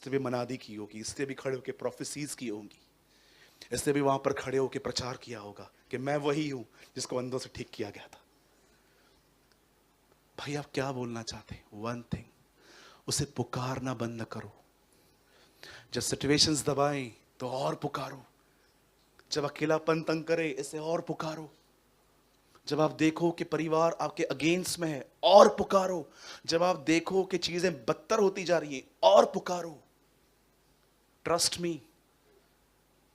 इससे भी मनादी की होगी, इससे भी खड़े होकर प्रोफेसीज की होंगी, इससे भी वहां पर खड़े होकर प्रचार किया होगा कि मैं वही हूं जिसको अंधों से ठीक किया गया था। भाई आप क्या बोलना चाहते हैं? वन थिंग, उसे पुकारना बंद न करो। जब सिचुएशंस दबाएं तो और पुकारो। जब अकेलापन तंग करे इसे और पुकारो। जब आप देखो कि परिवार आपके अगेंस्ट में है और पुकारो। जब आप देखो कि चीजें बदतर होती जा रही हैं और पुकारो। ट्रस्ट मी,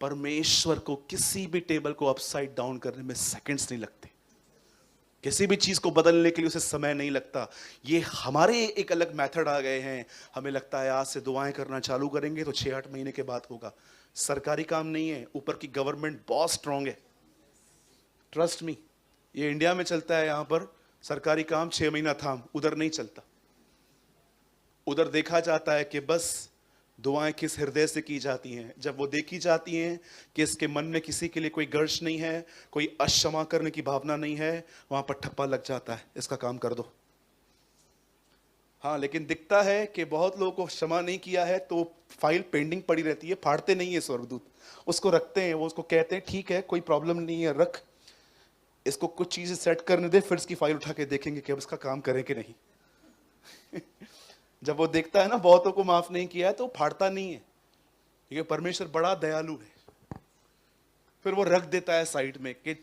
परमेश्वर को किसी भी टेबल को अपसाइड डाउन करने में सेकंड्स नहीं लगते। किसी भी चीज को बदलने के लिए उसे समय नहीं लगता। ये हमारे एक अलग मेथड आ गए हैं। हमें लगता है आज से दुआएं करना चालू करेंगे तो 6-8 महीने के बाद होगा। सरकारी काम नहीं है, ऊपर की गवर्नमेंट बहुत स्ट्रांग है। ट्रस्ट मी, ये इंडिया में चलता है, यहां पर सरकारी काम 6 महीना थाम, उधर नहीं चलता। उधर देखा जाता है कि बस दुआएं किस हृदय से की जाती हैं। जब वो देखी जाती हैं कि इसके मन में किसी के लिए कोई गर्श नहीं है, कोई अक्षमा करने की भावना नहीं है, वहां पर ठप्पा लग जाता है, इसका काम कर दो। हाँ, लेकिन दिखता है कि बहुत लोगों को क्षमा नहीं किया है तो फाइल पेंडिंग पड़ी रहती है, फाड़ते नहीं है स्वर्गदूत, उसको रखते हैं। वो उसको कहते हैं ठीक है कोई प्रॉब्लम नहीं है, रख, इसको कुछ चीजें सेट करने दे, फिर इसकी फाइल उठा के देखेंगे कि अब इसका काम करें कि नहीं। जब वो देखता है ना बहुतों को माफ नहीं किया है तो फाड़ता नहीं है, क्योंकि परमेश्वर बड़ा दयालु है। फिर वो रख देता है साइड में कि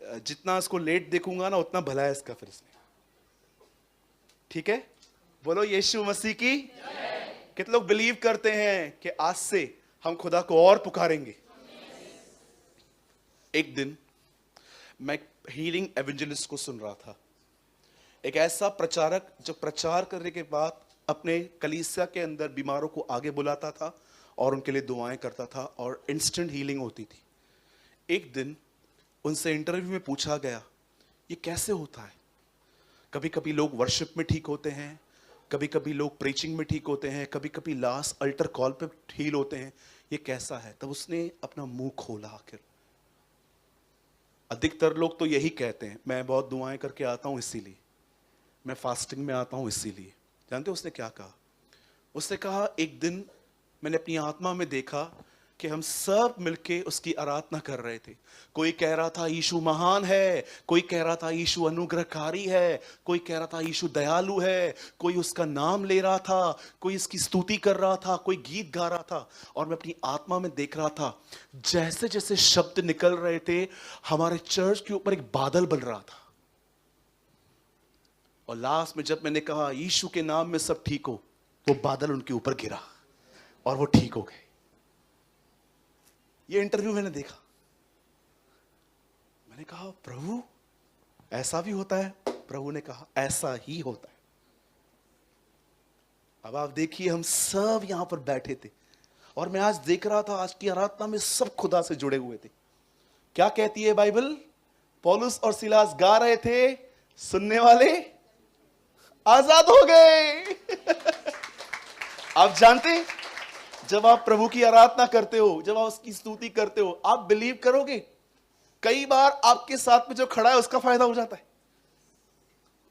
जितना इसको लेट देखूंगा ना उतना भला है इसका फिर इसमें। ठीक है, बोलो यीशु मसीह की। कितने लोग बिलीव करते हैं कि आज से हम खुदा को और पुकारेंगे? एक दिन मैं हीलिंग एवेंजलिस्ट को सुन रहा था, एक ऐसा प्रचारक जो प्रचार करने के बाद अपने कलीसिया के अंदर बीमारों को आगे बुलाता था और उनके लिए दुआएं करता था और इंस्टेंट हीलिंग होती थी। एक दिन उनसे इंटरव्यू में पूछा गया ये कैसे होता है? कभी कभी लोग वर्शिप में ठीक होते हैं, कभी कभी लोग प्रीचिंग में ठीक होते हैं, कभी कभी लास्ट अल्टर कॉल पे हील होते हैं, ये कैसा है? तब उसने अपना मुंह खोला। आखिर अधिकतर लोग तो यही कहते हैं, मैं बहुत दुआएं करके आता हूं इसीलिए, मैं फास्टिंग में आता हूं इसीलिए। जानते हो उसने क्या कहा? उसने कहा एक दिन मैंने अपनी आत्मा में देखा कि हम सब मिलके उसकी आराधना कर रहे थे। कोई कह रहा था यीशु महान है, कोई कह रहा था यीशु अनुग्रहकारी है, कोई कह रहा था यीशु दयालु है, कोई उसका नाम ले रहा था, कोई इसकी स्तुति कर रहा था, कोई गीत गा रहा था। और मैं अपनी आत्मा में देख रहा था जैसे जैसे शब्द निकल रहे थे हमारे चर्च के ऊपर एक बादल बन रहा था। और लास्ट में जब मैंने कहा यीशु के नाम में सब ठीक हो, वो बादल उनके ऊपर गिरा और वो ठीक हो गए। ये इंटरव्यू मैंने देखा, मैंने कहा प्रभु ऐसा भी होता है? प्रभु ने कहा ऐसा ही होता है। अब आप देखिए हम सब यहां पर बैठे थे और मैं आज देख रहा था आज की आराधना में सब खुदा से जुड़े हुए थे। क्या कहती है बाइबल? पौलुस और सिलास गा रहे थे, सुनने वाले आजाद हो गए। आप जानते, जब आप प्रभु की आराधना करते हो, जब आप उसकी स्तुति करते हो, आप बिलीव करोगे कई बार आपके साथ में जो खड़ा है उसका फायदा हो जाता है।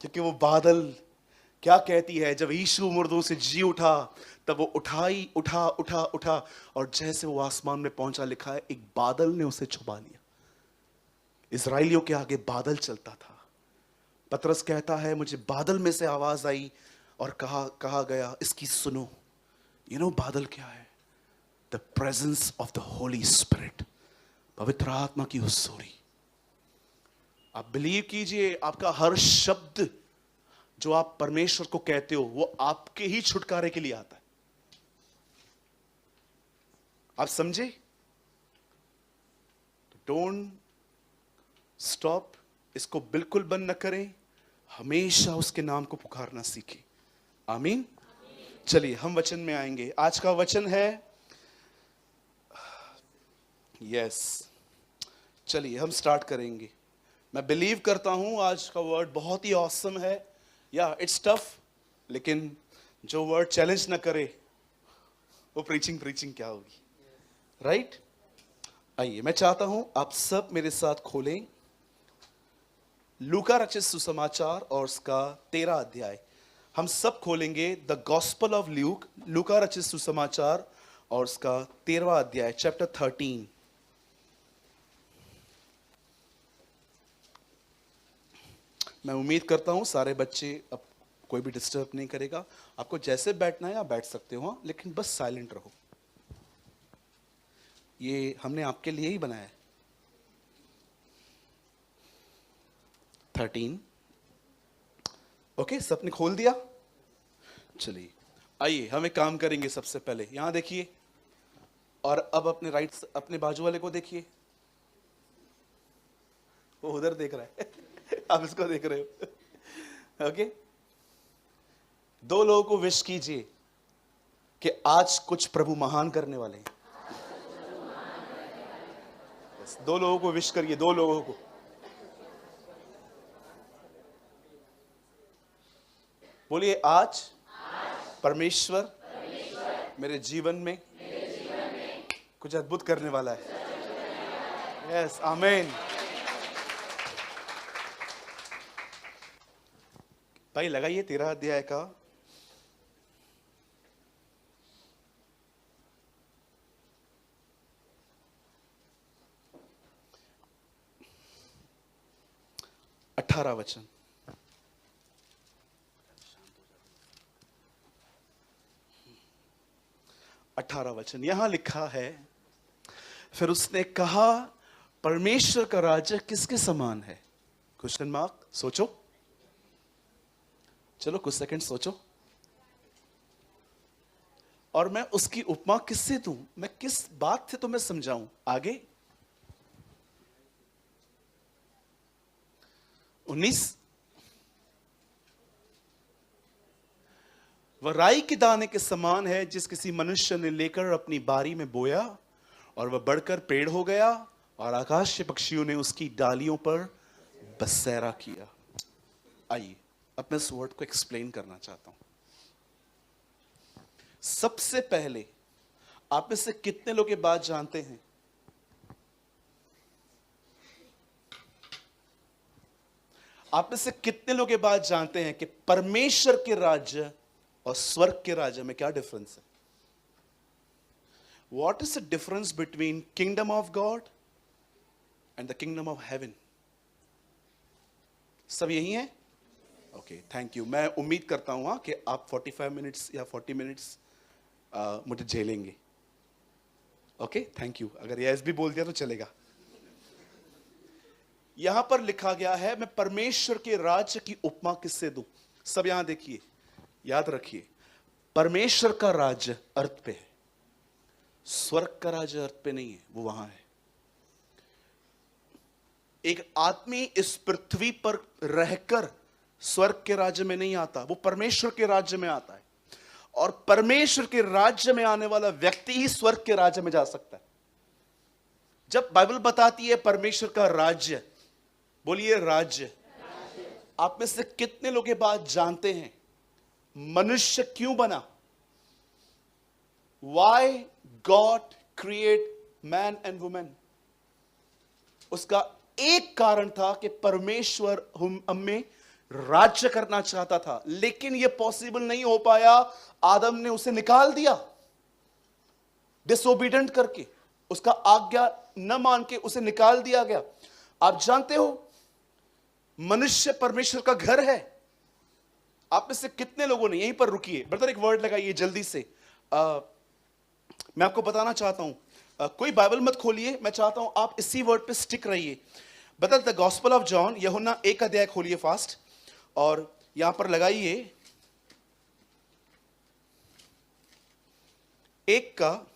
क्योंकि वो बादल क्या कहती है, जब यीशु मुर्दों से जी उठा तब वो उठा और जैसे वो आसमान में पहुंचा, लिखा है एक बादल ने उसे छुपा लिया। इजराइलियों के आगे बादल चलता था। पतरस कहता है मुझे बादल में से आवाज आई और कहा गया इसकी सुनो। बादल क्या है? The presence of the Holi spirit, पवित्र आत्मा की हुजूरी। आप बिलीव कीजिए, आपका हर शब्द जो आप परमेश्वर को कहते हो वो आपके ही छुटकारे के लिए आता है। आप समझे? डोंट स्टॉप, इसको बिल्कुल बंद न करें, हमेशा उसके नाम को पुकारना सीखें। आमीन। चलिए हम वचन में आएंगे। आज का वचन है चलिए हम स्टार्ट करेंगे। मैं बिलीव करता हूं आज का वर्ड बहुत ही ऑसम है। या इट्स टफ, लेकिन जो वर्ड चैलेंज ना करे वो प्रीचिंग क्या होगी, राइट? आइए, मैं चाहता हूं आप सब मेरे साथ खोलें लूका रचित सुसमाचार और उसका 13 अध्याय। हम सब खोलेंगे द गॉस्पल ऑफ ल्यूक, लूका रचित सुसमाचार और उसका 13वां अध्याय, चैप्टर 13। मैं उम्मीद करता हूं सारे बच्चे, अब कोई भी डिस्टर्ब नहीं करेगा। आपको जैसे बैठना है आप बैठ सकते हो, लेकिन बस साइलेंट रहो। ये हमने आपके लिए ही बनाया है। 13। ओके, सबने खोल दिया? चलिए आइए हम एक काम करेंगे। सबसे पहले यहां देखिए, और अब अपने राइट, अपने बाजू वाले को देखिए। वो उधर देख रहा है आप इसको देख रहे हो। ओके, दो लोगों को विश कीजिए कि आज कुछ प्रभु महान करने वाले हैं। दो लोगों को विश करिए, दो लोगों को। बोलिए, आज परमेश्वर मेरे जीवन में कुछ अद्भुत करने वाला है। यस, आमीन। भाई लगाइए 13 अध्याय का 18 वचन। यहां लिखा है, फिर उसने कहा, परमेश्वर का राज्य किसके समान है? Question mark. सोचो, चलो कुछ सेकंड सोचो। और मैं उसकी उपमा किससे दूं? मैं किस बात से तुम्हें समझाऊं? आगे 19, वह राई के दाने के समान है जिस किसी मनुष्य ने लेकर अपनी बारी में बोया, और वह बढ़कर पेड़ हो गया, और आकाश के पक्षियों ने उसकी डालियों पर बसेरा किया। आइए अब मैं इस वर्ड को एक्सप्लेन करना चाहता हूं। सबसे पहले, आप में से कितने लोग ये बात जानते हैं? आप में से कितने लोग ये बात जानते हैं कि परमेश्वर के राज्य और स्वर्ग के राज्य में क्या डिफरेंस है? What is the difference between kingdom of God and the kingdom of heaven? सब यही है? Okay, thank you. मैं उम्मीद करता हूं कि आप 45 मिनट्स या 40 मिनट्स मुझे झेलेंगे। Okay, thank you. अगर यस भी बोल दिया तो चलेगा। यहां पर लिखा गया है, मैं परमेश्वर के राज्य की उपमा किससे दूं? सब यहां देखिए, याद रखिए, परमेश्वर का राज्य अर्थ पे है, स्वर्ग का राज्य अर्थ पे नहीं है, वो वहां है। एक आदमी इस पृथ्वी पर रहकर स्वर्ग के राज्य में नहीं आता, वो परमेश्वर के राज्य में आता है। और परमेश्वर के राज्य में आने वाला व्यक्ति ही स्वर्ग के राज्य में जा सकता है। जब बाइबल बताती है परमेश्वर का राज्य, बोलिए राज्य। आप में से कितने लोग ये बात जानते हैं मनुष्य क्यों बना? Why God create man and woman? उसका एक कारण था कि परमेश्वर हम में राज्य करना चाहता था, लेकिन यह पॉसिबल नहीं हो पाया। आदम ने उसे निकाल दिया, डिसोबीडेंट करके, उसका आज्ञा न मान के उसे निकाल दिया गया। आप जानते हो मनुष्य परमेश्वर का घर है। आप में से कितने लोगों ने, यहीं पर रुकिए ब्रदर, एक वर्ड लगाइए जल्दी से। मैं आपको बताना चाहता हूं, कोई बाइबल मत खोलिए, मैं चाहता हूं आप इसी वर्ड पे स्टिक रहिए। Brother, the gospel of John, यूहन्ना 1 अध्याय खोलिए फास्ट, और यहां पर लगाइए 1 का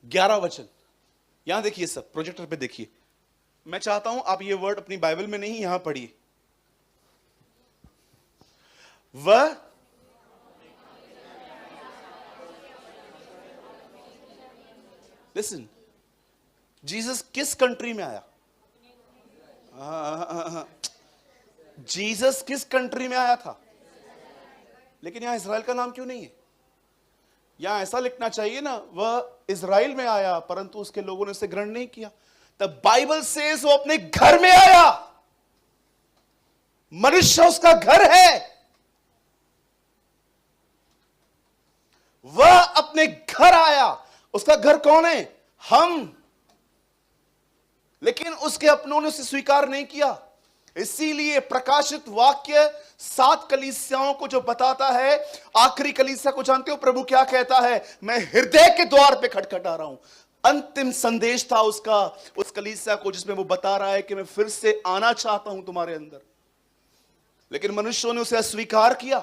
11 वचन। यहां देखिए, सब प्रोजेक्टर पे देखिए। मैं चाहता हूं आप ये वर्ड अपनी बाइबल में नहीं, यहां पढ़िए। वह लिसन, जीसस किस कंट्री में आया? जीसस किस कंट्री में आया था? लेकिन यहां इसराइल का नाम क्यों नहीं है? यहां ऐसा लिखना चाहिए ना, वह इजराइल में आया परंतु उसके लोगों ने उसे ग्रहण नहीं किया। द बाइबल सेज वो अपने घर में आया। मनुष्य उसका घर है, वह अपने घर आया। उसका घर कौन है? हम। लेकिन उसके अपनों ने उसे स्वीकार नहीं किया। इसीलिए प्रकाशित वाक्य 7 कलीसियाओं को जो बताता है, आखिरी कलीसिया को जानते हो प्रभु क्या कहता है? मैं हृदय के द्वार पे खटखटा रहा हूं। अंतिम संदेश था उसका, उस कलीसिया को, जिसमें वो बता रहा है कि मैं फिर से आना चाहता हूं तुम्हारे अंदर। लेकिन मनुष्यों ने उसे अस्वीकार किया।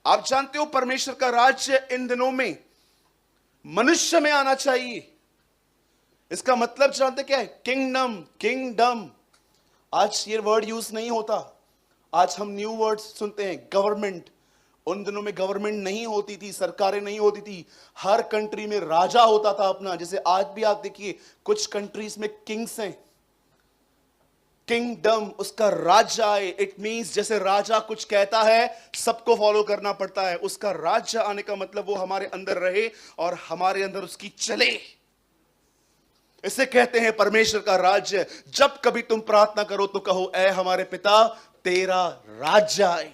आप जानते हो परमेश्वर का राज्य इन दिनों में मनुष्य में आना चाहिए। इसका मतलब जानते क्या है? किंगडम। किंगडम आज ये वर्ड यूज नहीं होता। आज हम न्यू वर्ड सुनते हैं, गवर्नमेंट। उन दिनों में गवर्नमेंट नहीं होती थी, सरकारें नहीं होती थी। हर कंट्री में राजा होता था अपना। जैसे आज भी आप देखिए कुछ कंट्रीज में किंग्स हैं। किंगडम, उसका राज्य आए, इट मींस जैसे राजा कुछ कहता है सबको फॉलो करना पड़ता है। उसका राज्य आने का मतलब वो हमारे अंदर रहे और हमारे अंदर उसकी चले। इसे कहते हैं परमेश्वर का राज्य। जब कभी तुम प्रार्थना करो तो कहो, ऐ हमारे पिता, तेरा राज्य आए,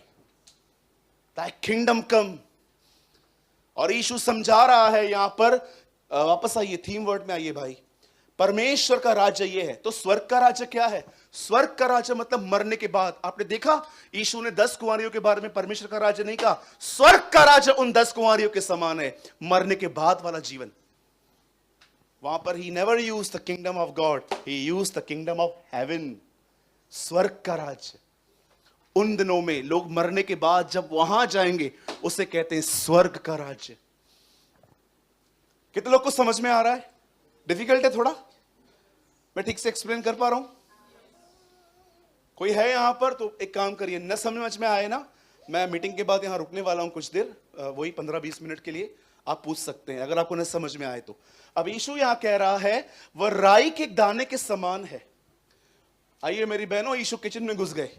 ताई किंगडम कम। और यीशु समझा रहा है यहां पर, वापस आइए थीम वर्ड में आइए भाई। परमेश्वर का राज्य यह है। तो स्वर्ग का राज्य क्या है? स्वर्ग का राज्य मतलब मरने के बाद। आपने देखा यीशु ने 10 कुंवारियों के बारे में परमेश्वर का राज्य नहीं कहा। स्वर्ग का राज्य उन 10 कुंवारियों के समान है, मरने के बाद वाला जीवन। वहां पर he never use the kingdom of God, he use the kingdom of haven. स्वर्ग का राज्य उन दिनों में लोग मरने के बाद जब वहां जाएंगे उसे कहते हैं स्वर्ग का राज्य। कितने लोग को समझ में आ रहा है? डिफिकल्ट है थोड़ा? मैं ठीक से एक्सप्लेन कर पा रहा हूं? कोई है यहां पर तो एक काम करिए, न समझ में आए ना, मैं मीटिंग के बाद यहां रुकने वाला हूं कुछ देर, वही 15-20 मिनट के लिए। आप पूछ सकते हैं अगर आपको न समझ में आए तो। अब यीशु यहां कह रहा है वह राई के दाने के समान है। आइए मेरी बहनों, यीशु किचन में घुस गए।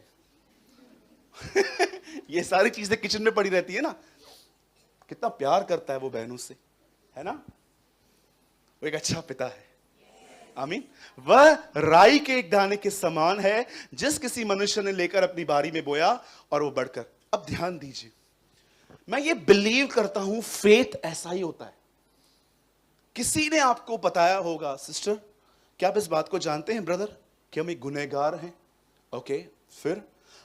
ये सारी चीजें किचन में पड़ी रहती है ना। कितना प्यार करता है वो बहनों से, है ना? वो एक अच्छा पिता है। आमीन। वह राई के एक दाने के समान है, जिस किसी मनुष्य ने लेकर अपनी बारी में बोया और वो बढ़कर। अब ध्यान दीजिए, मैं ये बिलीव करता हूं फेथ ऐसा ही होता है। किसी ने आपको बताया होगा, सिस्टर क्या आप इस बात को जानते हैं ब्रदर कि हम एक गुनहगार हैं? ओके, फिर?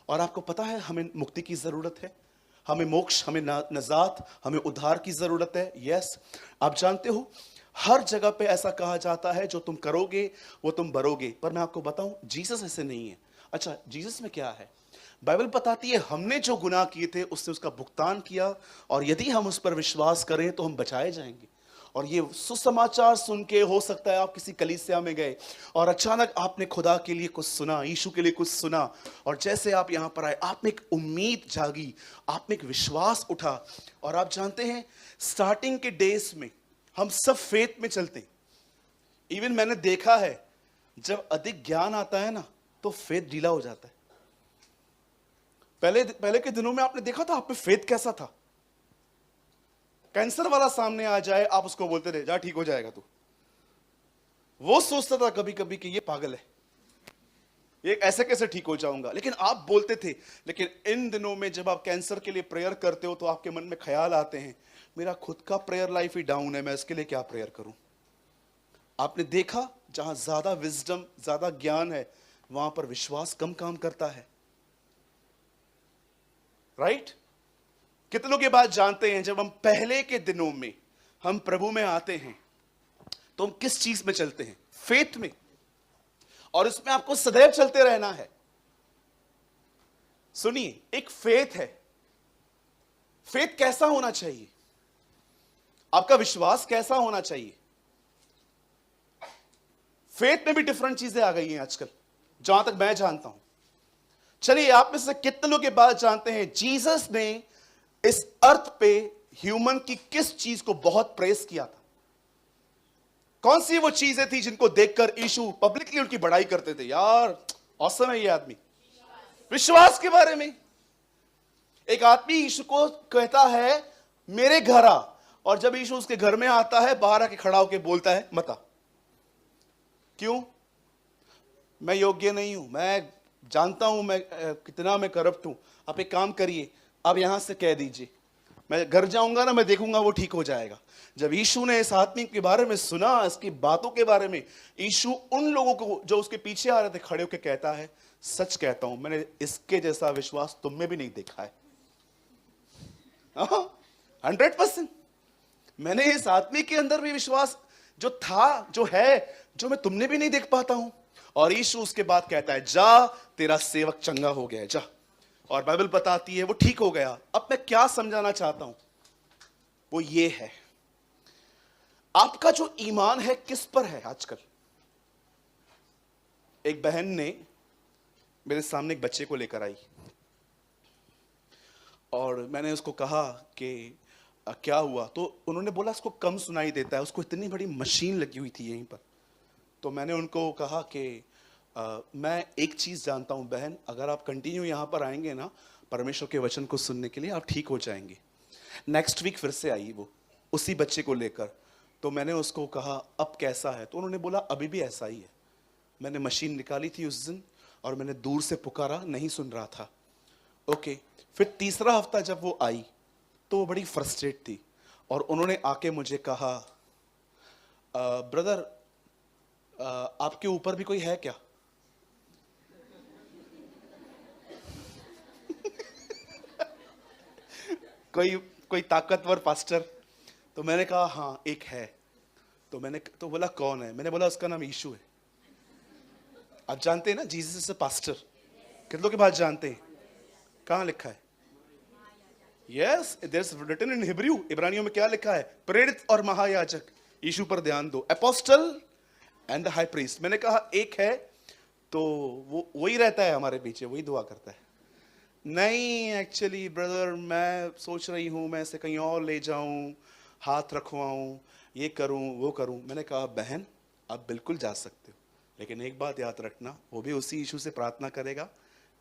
और आपको पता है हमें मुक्ति की जरूरत है, हमें मोक्ष, हमें नजात, हमें उद्धार की जरूरत है। यस, आप जानते हो हर जगह पे ऐसा कहा जाता है जो तुम करोगे वो तुम भरोगे। पर मैं आपको बताऊं जीसस ऐसे नहीं है। अच्छा, जीसस में क्या है? बाइबल बताती है हमने जो गुनाह किए थे उसने उसका भुगतान किया, और यदि हम उस पर विश्वास करें तो हम बचाए जाएंगे। और ये सुसमाचार सुन के हो सकता है आप किसी कलीसिया में गए और अचानक आपने खुदा के लिए कुछ सुना, यीशु के लिए कुछ सुना, और जैसे आप यहां पर आए आप में एक उम्मीद जागी, आप में एक विश्वास उठा। और आप जानते हैं स्टार्टिंग के डेज में हम सब फेथ में चलते हैं। इवन मैंने देखा है जब अधिक ज्ञान आता है ना तो फेथ ढीला हो जाता है। पहले के दिनों में आपने देखा था आप में फेथ कैसा था? कैंसर वाला सामने आ जाए आप उसको बोलते थे जा ठीक हो जाएगा तू। वो सोचता था कभी कभी कि ये पागल है, ये ऐसे कैसे ठीक हो जाऊंगा, लेकिन आप बोलते थे। लेकिन इन दिनों में जब आप कैंसर के लिए प्रेयर करते हो तो आपके मन में ख्याल आते हैं मेरा खुद का प्रेयर लाइफ ही डाउन है, मैं इसके लिए क्या प्रेयर करूं। आपने देखा जहां ज्यादा विजडम, ज्यादा ज्ञान है वहां पर विश्वास कम काम करता है। राइट? कितने लोग ये बात जानते हैं जब हम पहले के दिनों में हम प्रभु में आते हैं तो हम किस चीज में चलते हैं? फेथ में। और इसमें आपको सदैव चलते रहना है। सुनिए, एक फेथ है। फेथ कैसा होना चाहिए? आपका विश्वास कैसा होना चाहिए? फेथ में भी डिफरेंट चीजें आ गई हैं आजकल जहां तक मैं जानता हूं। चलिए, आप में से कितने लोग ये बात जानते हैं जीसस ने इस अर्थ पे ह्यूमन की किस चीज को बहुत प्रेस किया था? कौन सी वो चीजें थी जिनको देखकर यीशु पब्लिकली उनकी बड़ाई करते थे? यार औसम है ये आदमी। विश्वास के बारे में एक आदमी यीशु को कहता है मेरे घर आ, और जब यीशु उसके घर में आता है बाहर आके खड़ा होकर बोलता है मत आ। क्यों? मैं योग्य नहीं हूं, मैं जानता हूं मैं कितना मैं करप्ट हूं। आप एक काम करिए, आप यहां से कह दीजिए, मैं घर जाऊंगा ना, मैं देखूंगा वो ठीक हो जाएगा। जब यीशु ने इस आदमी के बारे में सुना, इसकी बातों के बारे में, यीशु उन लोगों को जो उसके पीछे आ रहे थे खड़े होकर कहता है, सच कहता हूं मैंने इसके जैसा विश्वास तुम में भी नहीं देखा है। 100%। मैंने इस आदमी के अंदर भी विश्वास जो था, जो है, जो मैं तुमने भी नहीं देख पाता हूं। और यीशु उसके बाद कहता है, जा तेरा सेवक चंगा हो गया, जा। और बाइबल बताती है वो ठीक हो गया। अब मैं क्या समझाना चाहता हूं, वो ये है, आपका जो ईमान है किस पर है आजकल। एक बहन ने मेरे सामने एक बच्चे को लेकर आई और मैंने उसको कहा कि क्या हुआ, तो उन्होंने बोला इसको कम सुनाई देता है, उसको इतनी बड़ी मशीन लगी हुई थी यहीं पर। तो मैंने उनको कहा कि मैं एक चीज़ जानता हूं बहन, अगर आप कंटिन्यू यहाँ पर आएंगे ना परमेश्वर के वचन को सुनने के लिए, आप ठीक हो जाएंगे। नेक्स्ट वीक फिर से आई वो उसी बच्चे को लेकर। तो मैंने उसको कहा अब कैसा है, तो उन्होंने बोला अभी भी ऐसा ही है। मैंने मशीन निकाली थी उस दिन और मैंने दूर से पुकारा, नहीं सुन रहा था। ओके, फिर तीसरा हफ्ता जब वो आई तो वो बड़ी फ्रस्ट्रेट थी और उन्होंने आके मुझे कहा, ब्रदर आपके ऊपर भी कोई है क्या? कोई ताकतवर पास्टर? तो मैंने कहा हाँ एक है। तो बोला कौन है? मैंने बोला उसका नाम यीशु है। आप जानते हैं ना जीसस इज अ पास्टर? कितनों के पास जानते हैं? कहाँ लिखा है? Yes, there is written in Hebrew. इब्रानियों में क्या लिखा है? प्रेरित और महायाजक। यीशु पर ध्यान दो, apostle and the high priest. मैंने कहा एक है, तो वो वही रहता है हमारे पीछे, वही दुआ करता है। नहीं एक्चुअली ब्रदर, मैं सोच रही हूं मैं इसे कहीं और ले जाऊं, हाथ रखवाऊं, ये करूं वो करूं। मैंने कहा बहन आप बिल्कुल जा सकते हो, लेकिन एक बात याद रखना, वो भी उसी यीशु से प्रार्थना करेगा,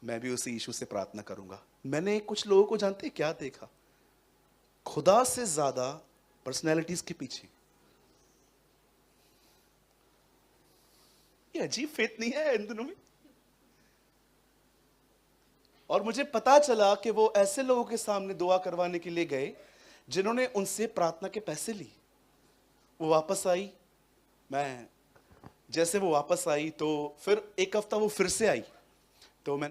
मैं भी उसी यीशु से प्रार्थना करूंगा। मैंने कुछ लोगों को जानते क्या देखा, खुदा से ज्यादा पर्सनैलिटीज के पीछे। ये अजीब फेथ नहीं है इन दिनों में? और मुझे पता चला कि वो ऐसे लोगों के सामने दुआ करवाने के लिए गए जिन्होंने उनसे प्रार्थना के पैसे ली। वो वापस आई, मैं जैसे वो वापस आई तो फिर एक हफ्ता वो फिर से आई, तो मैं